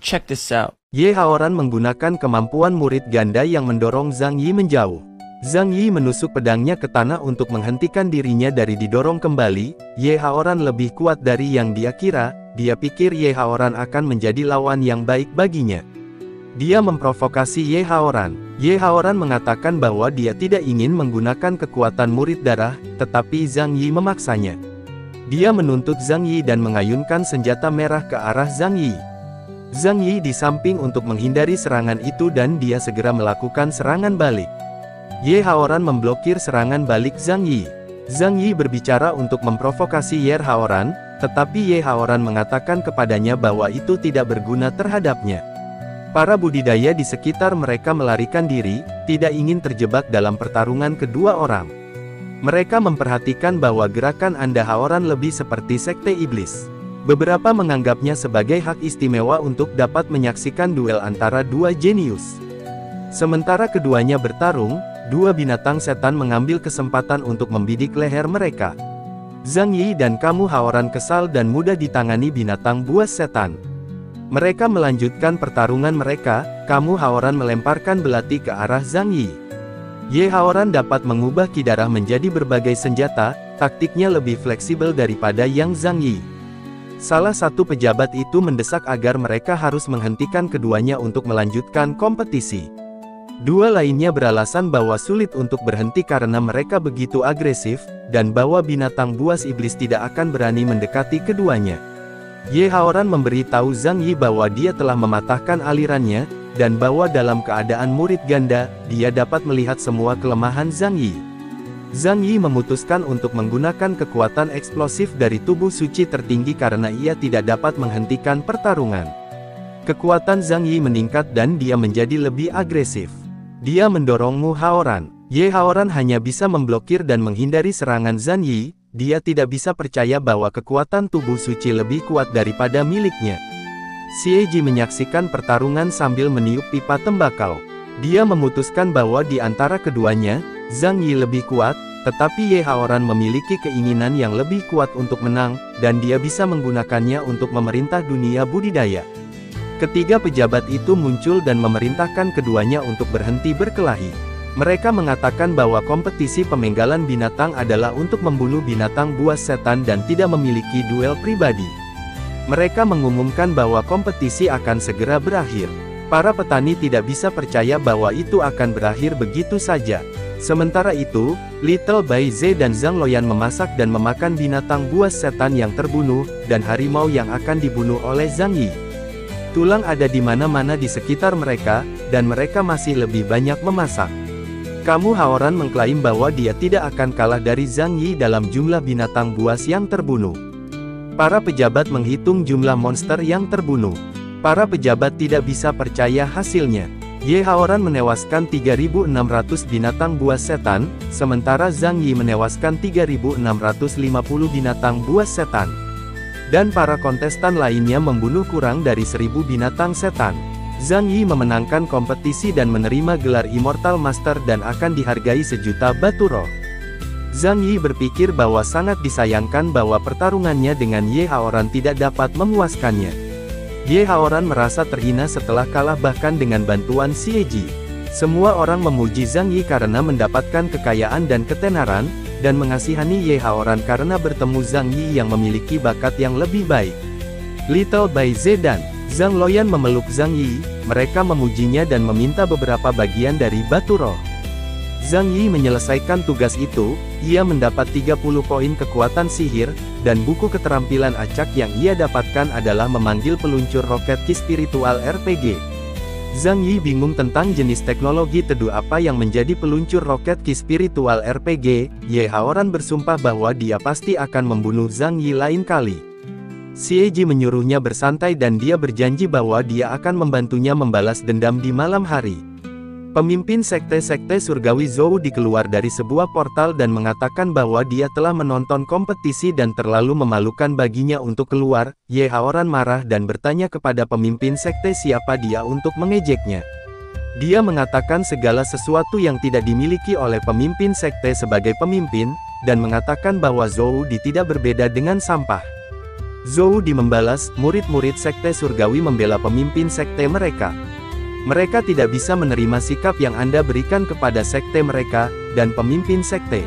Check this out. Ye Haoran menggunakan kemampuan murid ganda yang mendorong Zhang Yi menjauh. Zhang Yi menusuk pedangnya ke tanah untuk menghentikan dirinya dari didorong kembali. Ye Haoran lebih kuat dari yang dia kira. Dia pikir Ye Haoran akan menjadi lawan yang baik baginya. Dia memprovokasi Ye Haoran. Ye Haoran mengatakan bahwa dia tidak ingin menggunakan kekuatan murid darah, tetapi Zhang Yi memaksanya. Dia menuntut Zhang Yi dan mengayunkan senjata merah ke arah Zhang Yi. Zhang Yi di samping untuk menghindari serangan itu dan dia segera melakukan serangan balik. Ye Haoran memblokir serangan balik Zhang Yi. Zhang Yi berbicara untuk memprovokasi Ye Haoran, tetapi Ye Haoran mengatakan kepadanya bahwa itu tidak berguna terhadapnya. Para budidaya di sekitar mereka melarikan diri, tidak ingin terjebak dalam pertarungan kedua orang. Mereka memperhatikan bahwa gerakan Anda Haoran lebih seperti sekte iblis. Beberapa menganggapnya sebagai hak istimewa untuk dapat menyaksikan duel antara dua jenius. Sementara keduanya bertarung, dua binatang setan mengambil kesempatan untuk membidik leher mereka. Zhang Yi dan kamu Haoran kesal dan mudah ditangani binatang buas setan. Mereka melanjutkan pertarungan mereka. Kamu Haoran melemparkan belati ke arah Zhang Yi. Ye Haoran dapat mengubah ki darah menjadi berbagai senjata, taktiknya lebih fleksibel daripada yang Zhang Yi. Salah satu pejabat itu mendesak agar mereka harus menghentikan keduanya untuk melanjutkan kompetisi. Dua lainnya beralasan bahwa sulit untuk berhenti karena mereka begitu agresif, dan bahwa binatang buas iblis tidak akan berani mendekati keduanya. Ye Haoran memberitahu Zhang Yi bahwa dia telah mematahkan alirannya, dan bahwa dalam keadaan murid ganda, dia dapat melihat semua kelemahan Zhang Yi. Zhang Yi memutuskan untuk menggunakan kekuatan eksplosif dari tubuh suci tertinggi karena ia tidak dapat menghentikan pertarungan. Kekuatan Zhang Yi meningkat dan dia menjadi lebih agresif. Dia mendorong Mu Haoran. Ye Haoran hanya bisa memblokir dan menghindari serangan Zhang Yi. Dia tidak bisa percaya bahwa kekuatan tubuh suci lebih kuat daripada miliknya. Xie Ji menyaksikan pertarungan sambil meniup pipa tembakau. Dia memutuskan bahwa di antara keduanya, Zhang Yi lebih kuat, tetapi Ye Haoran memiliki keinginan yang lebih kuat untuk menang, dan dia bisa menggunakannya untuk memerintah dunia budidaya. Ketiga pejabat itu muncul dan memerintahkan keduanya untuk berhenti berkelahi. Mereka mengatakan bahwa kompetisi pemenggalan binatang adalah untuk membunuh binatang buas setan dan tidak memiliki duel pribadi. Mereka mengumumkan bahwa kompetisi akan segera berakhir. Para petani tidak bisa percaya bahwa itu akan berakhir begitu saja. Sementara itu, Little Bai Ze dan Zhang Loyan memasak dan memakan binatang buas setan yang terbunuh, dan harimau yang akan dibunuh oleh Zhang Yi. Tulang ada di mana-mana di sekitar mereka, dan mereka masih lebih banyak memasak. Kamu Haoran mengklaim bahwa dia tidak akan kalah dari Zhang Yi dalam jumlah binatang buas yang terbunuh. Para pejabat menghitung jumlah monster yang terbunuh. Para pejabat tidak bisa percaya hasilnya. Ye Haoran menewaskan 3.600 binatang buas setan, sementara Zhang Yi menewaskan 3.650 binatang buas setan. Dan para kontestan lainnya membunuh kurang dari 1.000 binatang setan. Zhang Yi memenangkan kompetisi dan menerima gelar Immortal Master dan akan dihargai 1.000.000 batu roh. Zhang Yi berpikir bahwa sangat disayangkan bahwa pertarungannya dengan Ye Haoran tidak dapat memuaskannya. Ye Haoran merasa terhina setelah kalah bahkan dengan bantuan Xie Ji. Semua orang memuji Zhang Yi karena mendapatkan kekayaan dan ketenaran, dan mengasihani Ye Haoran karena bertemu Zhang Yi yang memiliki bakat yang lebih baik. Little Bai Ze dan Zhang Loyan memeluk Zhang Yi, mereka memujinya dan meminta beberapa bagian dari batu roh. Zhang Yi menyelesaikan tugas itu, ia mendapat 30 poin kekuatan sihir, dan buku keterampilan acak yang ia dapatkan adalah memanggil peluncur roket ki spiritual RPG. Zhang Yi bingung tentang jenis teknologi teduh apa yang menjadi peluncur roket ki spiritual RPG. Ye Haoran bersumpah bahwa dia pasti akan membunuh Zhang Yi lain kali. Xie Ji menyuruhnya bersantai dan dia berjanji bahwa dia akan membantunya membalas dendam di malam hari. Pemimpin sekte-sekte surgawi Zhou dikeluar dari sebuah portal dan mengatakan bahwa dia telah menonton kompetisi dan terlalu memalukan baginya untuk keluar. Ye Haoran marah dan bertanya kepada pemimpin sekte siapa dia untuk mengejeknya. Dia mengatakan segala sesuatu yang tidak dimiliki oleh pemimpin sekte sebagai pemimpin, dan mengatakan bahwa Zhou tidak berbeda dengan sampah. Zhou Di membalas, murid-murid sekte surgawi membela pemimpin sekte mereka. Mereka tidak bisa menerima sikap yang Anda berikan kepada sekte mereka, dan pemimpin sekte.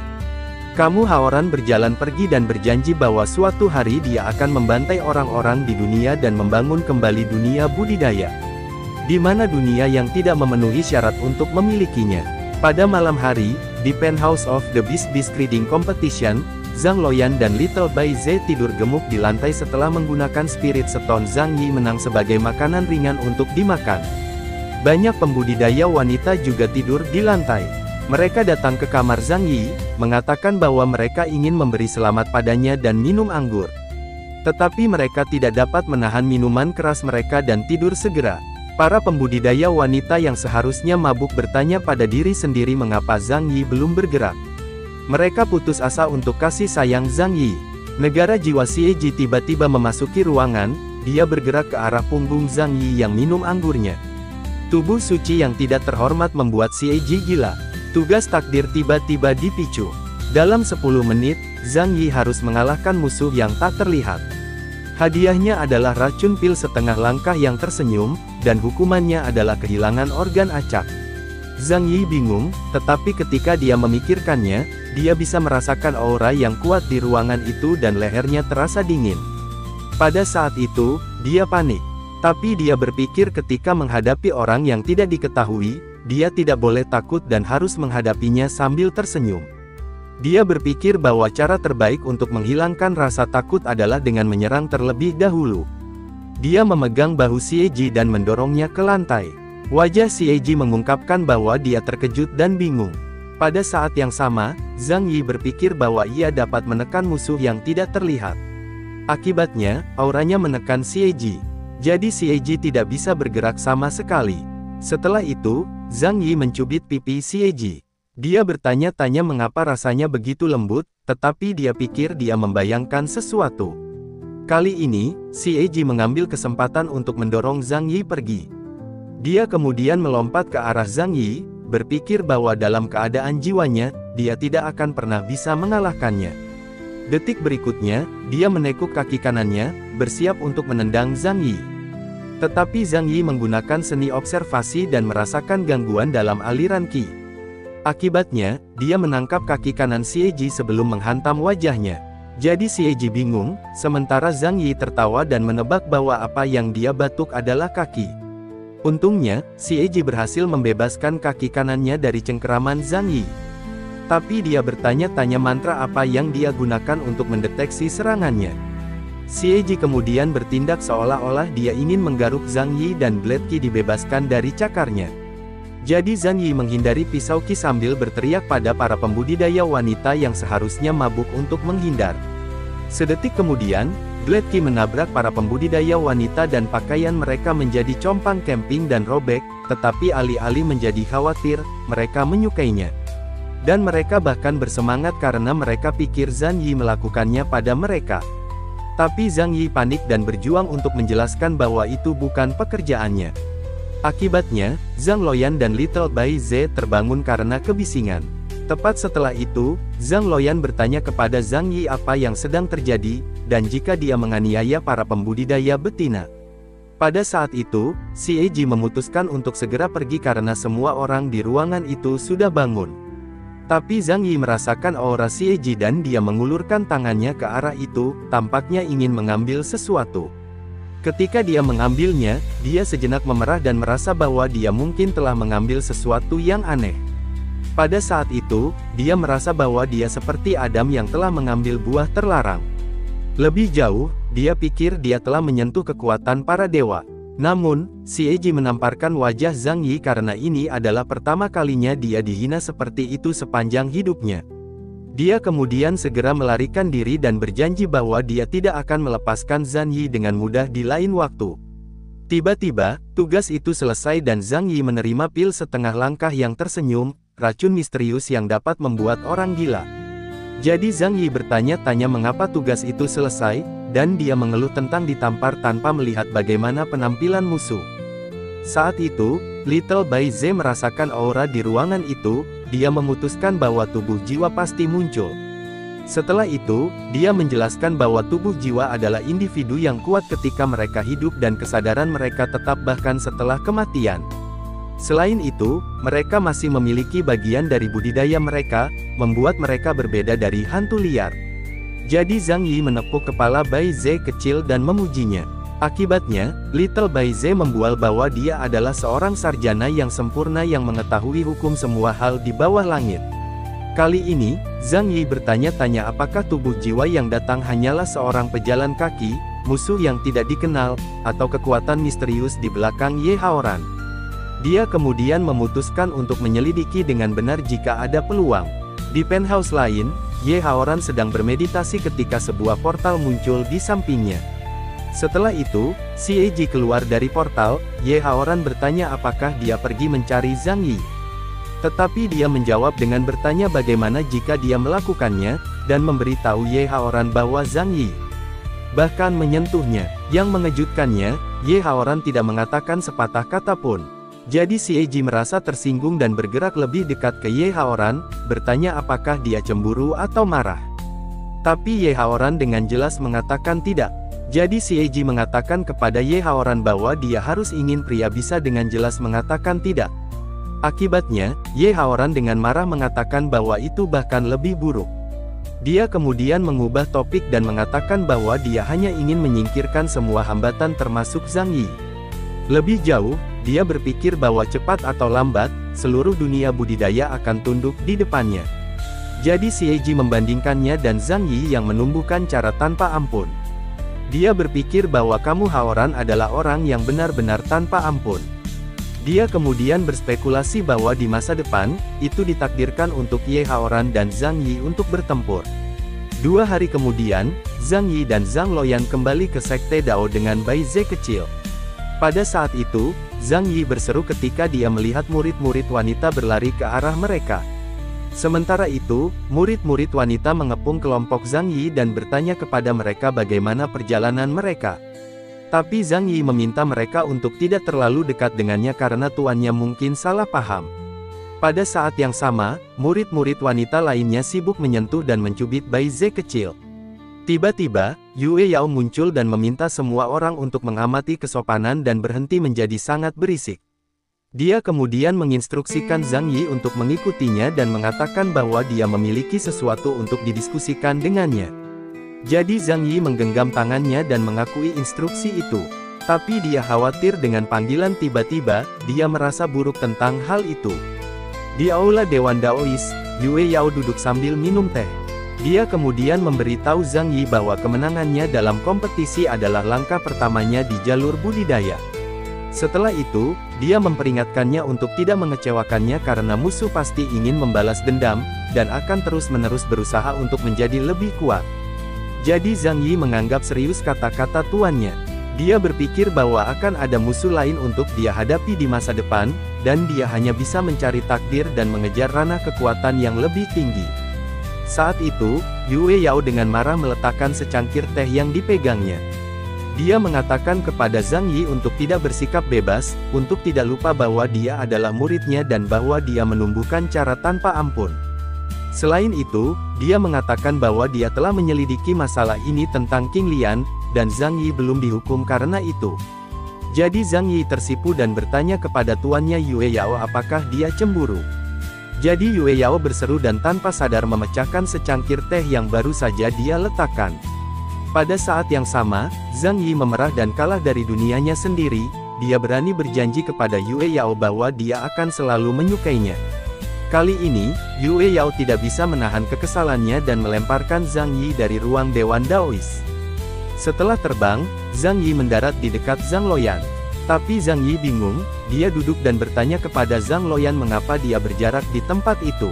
Kamu Haoran berjalan pergi dan berjanji bahwa suatu hari dia akan membantai orang-orang di dunia dan membangun kembali dunia budidaya. Di mana dunia yang tidak memenuhi syarat untuk memilikinya. Pada malam hari, di penthouse of the Beast Reading Competition, Zhang Luoyan dan Little Bai Ze tidur gemuk di lantai setelah menggunakan Spirit Stone. Zhang Yi menang sebagai makanan ringan untuk dimakan. Banyak pembudidaya wanita juga tidur di lantai. Mereka datang ke kamar Zhang Yi, mengatakan bahwa mereka ingin memberi selamat padanya dan minum anggur. Tetapi mereka tidak dapat menahan minuman keras mereka dan tidur segera. Para pembudidaya wanita yang seharusnya mabuk bertanya pada diri sendiri mengapa Zhang Yi belum bergerak. Mereka putus asa untuk kasih sayang Zhang Yi. Negara jiwa Xieji tiba-tiba memasuki ruangan, dia bergerak ke arah punggung Zhang Yi yang minum anggurnya. Tubuh suci yang tidak terhormat membuat Xieji gila. Tugas takdir tiba-tiba dipicu. Dalam 10 menit, Zhang Yi harus mengalahkan musuh yang tak terlihat. Hadiahnya adalah racun pil setengah langkah yang tersenyum, dan hukumannya adalah kehilangan organ acak. Zhang Yi bingung, tetapi ketika dia memikirkannya, dia bisa merasakan aura yang kuat di ruangan itu dan lehernya terasa dingin. Pada saat itu, dia panik. Tapi dia berpikir ketika menghadapi orang yang tidak diketahui, dia tidak boleh takut dan harus menghadapinya sambil tersenyum. Dia berpikir bahwa cara terbaik untuk menghilangkan rasa takut adalah dengan menyerang terlebih dahulu. Dia memegang bahu Xieji dan mendorongnya ke lantai. Wajah Xieji mengungkapkan bahwa dia terkejut dan bingung. Pada saat yang sama, Zhang Yi berpikir bahwa ia dapat menekan musuh yang tidak terlihat. Akibatnya, auranya menekan Xieji. Jadi Xieji tidak bisa bergerak sama sekali. Setelah itu, Zhang Yi mencubit pipi Xieji. Dia bertanya-tanya mengapa rasanya begitu lembut, tetapi dia pikir dia membayangkan sesuatu. Kali ini, Xieji mengambil kesempatan untuk mendorong Zhang Yi pergi. Dia kemudian melompat ke arah Zhang Yi, berpikir bahwa dalam keadaan jiwanya, dia tidak akan pernah bisa mengalahkannya. Detik berikutnya, dia menekuk kaki kanannya, bersiap untuk menendang Zhang Yi. Tetapi Zhang Yi menggunakan seni observasi dan merasakan gangguan dalam aliran Qi. Akibatnya, dia menangkap kaki kanan Xieji sebelum menghantam wajahnya. Jadi Xieji bingung, sementara Zhang Yi tertawa dan menebak bahwa apa yang dia batuk adalah kaki. Untungnya, Xieji berhasil membebaskan kaki kanannya dari cengkeraman Zhang Yi. Tapi dia bertanya-tanya mantra apa yang dia gunakan untuk mendeteksi serangannya. Xieji kemudian bertindak seolah-olah dia ingin menggaruk Zhang Yi dan Blade Qi dibebaskan dari cakarnya. Jadi Zhang Yi menghindari pisau Qi sambil berteriak pada para pembudidaya wanita yang seharusnya mabuk untuk menghindar. Sedetik kemudian, Blade Qi menabrak para pembudidaya wanita dan pakaian mereka menjadi compang camping dan robek, tetapi alih-alih menjadi khawatir, mereka menyukainya. Dan mereka bahkan bersemangat karena mereka pikir Zhang Yi melakukannya pada mereka. Tapi Zhang Yi panik dan berjuang untuk menjelaskan bahwa itu bukan pekerjaannya. Akibatnya, Zhang Luoyan dan Little Bai Ze terbangun karena kebisingan. Tepat setelah itu, Zhang Luoyan bertanya kepada Zhang Yi apa yang sedang terjadi, dan jika dia menganiaya para pembudidaya betina. Pada saat itu, Xieji memutuskan untuk segera pergi karena semua orang di ruangan itu sudah bangun. Tapi Zhang Yi merasakan aura Xieji dan dia mengulurkan tangannya ke arah itu, tampaknya ingin mengambil sesuatu. Ketika dia mengambilnya, dia sejenak memerah dan merasa bahwa dia mungkin telah mengambil sesuatu yang aneh. Pada saat itu, dia merasa bahwa dia seperti Adam yang telah mengambil buah terlarang. Lebih jauh, dia pikir dia telah menyentuh kekuatan para dewa. Namun, Xieji menamparkan wajah Zhang Yi karena ini adalah pertama kalinya dia dihina seperti itu sepanjang hidupnya. Dia kemudian segera melarikan diri dan berjanji bahwa dia tidak akan melepaskan Zhang Yi dengan mudah di lain waktu. Tiba-tiba, tugas itu selesai dan Zhang Yi menerima pil setengah langkah yang tersenyum, racun misterius yang dapat membuat orang gila. Jadi Zhang Yi bertanya-tanya mengapa tugas itu selesai, dan dia mengeluh tentang ditampar tanpa melihat bagaimana penampilan musuh. Saat itu, Little Bai Ze merasakan aura di ruangan itu, dia memutuskan bahwa tubuh jiwa pasti muncul. Setelah itu, dia menjelaskan bahwa tubuh jiwa adalah individu yang kuat ketika mereka hidup dan kesadaran mereka tetap bahkan setelah kematian. Selain itu, mereka masih memiliki bagian dari budidaya mereka, membuat mereka berbeda dari hantu liar. Jadi Zhang Yi menepuk kepala Bai Ze kecil dan memujinya. Akibatnya, Little Bai Ze membual bahwa dia adalah seorang sarjana yang sempurna yang mengetahui hukum semua hal di bawah langit. Kali ini, Zhang Yi bertanya-tanya apakah tubuh jiwa yang datang hanyalah seorang pejalan kaki, musuh yang tidak dikenal, atau kekuatan misterius di belakang Ye Haoran. Dia kemudian memutuskan untuk menyelidiki dengan benar jika ada peluang. Di penthouse lain, Ye Haoran sedang bermeditasi ketika sebuah portal muncul di sampingnya. Setelah itu, Xie Ji keluar dari portal. Ye Haoran bertanya apakah dia pergi mencari Zhang Yi. Tetapi dia menjawab dengan bertanya bagaimana jika dia melakukannya, dan memberitahu Ye Haoran bahwa Zhang Yi bahkan menyentuhnya. Yang mengejutkannya, Ye Haoran tidak mengatakan sepatah kata pun. Jadi Xie Ji merasa tersinggung dan bergerak lebih dekat ke Ye Haoran, bertanya apakah dia cemburu atau marah. Tapi Ye Haoran dengan jelas mengatakan tidak. Jadi Xie Ji mengatakan kepada Ye Haoran bahwa dia harus ingin pria bisa dengan jelas mengatakan tidak. Akibatnya, Ye Haoran dengan marah mengatakan bahwa itu bahkan lebih buruk. Dia kemudian mengubah topik dan mengatakan bahwa dia hanya ingin menyingkirkan semua hambatan termasuk Zhang Yi. Lebih jauh, dia berpikir bahwa cepat atau lambat, seluruh dunia budidaya akan tunduk di depannya. Jadi Xie Ji membandingkannya dan Zhang Yi yang menumbuhkan cara tanpa ampun. Dia berpikir bahwa kamu Haoran adalah orang yang benar-benar tanpa ampun. Dia kemudian berspekulasi bahwa di masa depan, itu ditakdirkan untuk Ye Haoran dan Zhang Yi untuk bertempur. 2 hari kemudian, Zhang Yi dan Zhang Loyan kembali ke Sekte Dao dengan Bai Ze kecil. Pada saat itu, Zhang Yi berseru ketika dia melihat murid-murid wanita berlari ke arah mereka. Sementara itu, murid-murid wanita mengepung kelompok Zhang Yi dan bertanya kepada mereka bagaimana perjalanan mereka. Tapi Zhang Yi meminta mereka untuk tidak terlalu dekat dengannya karena tuannya mungkin salah paham. Pada saat yang sama, murid-murid wanita lainnya sibuk menyentuh dan mencubit Bai Ze kecil. Tiba-tiba, Yue Yao muncul dan meminta semua orang untuk mengamati kesopanan dan berhenti menjadi sangat berisik. Dia kemudian menginstruksikan Zhang Yi untuk mengikutinya dan mengatakan bahwa dia memiliki sesuatu untuk didiskusikan dengannya. Jadi Zhang Yi menggenggam tangannya dan mengakui instruksi itu. Tapi dia khawatir dengan panggilan tiba-tiba, dia merasa buruk tentang hal itu. Di aula Dewan Daois, Yue Yao duduk sambil minum teh. Dia kemudian memberitahu Zhang Yi bahwa kemenangannya dalam kompetisi adalah langkah pertamanya di jalur budidaya. Setelah itu, dia memperingatkannya untuk tidak mengecewakannya karena musuh pasti ingin membalas dendam, dan akan terus-menerus berusaha untuk menjadi lebih kuat. Jadi Zhang Yi menganggap serius kata-kata tuannya. Dia berpikir bahwa akan ada musuh lain untuk dia hadapi di masa depan, dan dia hanya bisa mencari takdir dan mengejar ranah kekuatan yang lebih tinggi. Saat itu, Yue Yao dengan marah meletakkan secangkir teh yang dipegangnya. Dia mengatakan kepada Zhang Yi untuk tidak bersikap bebas, untuk tidak lupa bahwa dia adalah muridnya dan bahwa dia menumbuhkan cara tanpa ampun. Selain itu, dia mengatakan bahwa dia telah menyelidiki masalah ini tentang King Lian, dan Zhang Yi belum dihukum karena itu. Jadi Zhang Yi tersipu dan bertanya kepada tuannya Yue Yao apakah dia cemburu. Jadi Yue Yao berseru dan tanpa sadar memecahkan secangkir teh yang baru saja dia letakkan. Pada saat yang sama, Zhang Yi memerah dan kalah dari dunianya sendiri. Dia berani berjanji kepada Yue Yao bahwa dia akan selalu menyukainya. Kali ini, Yue Yao tidak bisa menahan kekesalannya dan melemparkan Zhang Yi dari ruang Dewan Daois. Setelah terbang, Zhang Yi mendarat di dekat Zhang Loyan. Tapi Zhang Yi bingung, dia duduk dan bertanya kepada Zhang Loyan mengapa dia berjarak di tempat itu.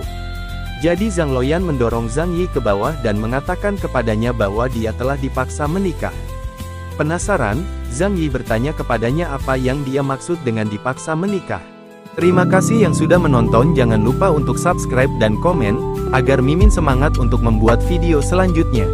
Jadi Zhang Loyan mendorong Zhang Yi ke bawah dan mengatakan kepadanya bahwa dia telah dipaksa menikah. Penasaran, Zhang Yi bertanya kepadanya apa yang dia maksud dengan dipaksa menikah. Terima kasih yang sudah menonton, jangan lupa untuk subscribe dan komen, agar Mimin semangat untuk membuat video selanjutnya.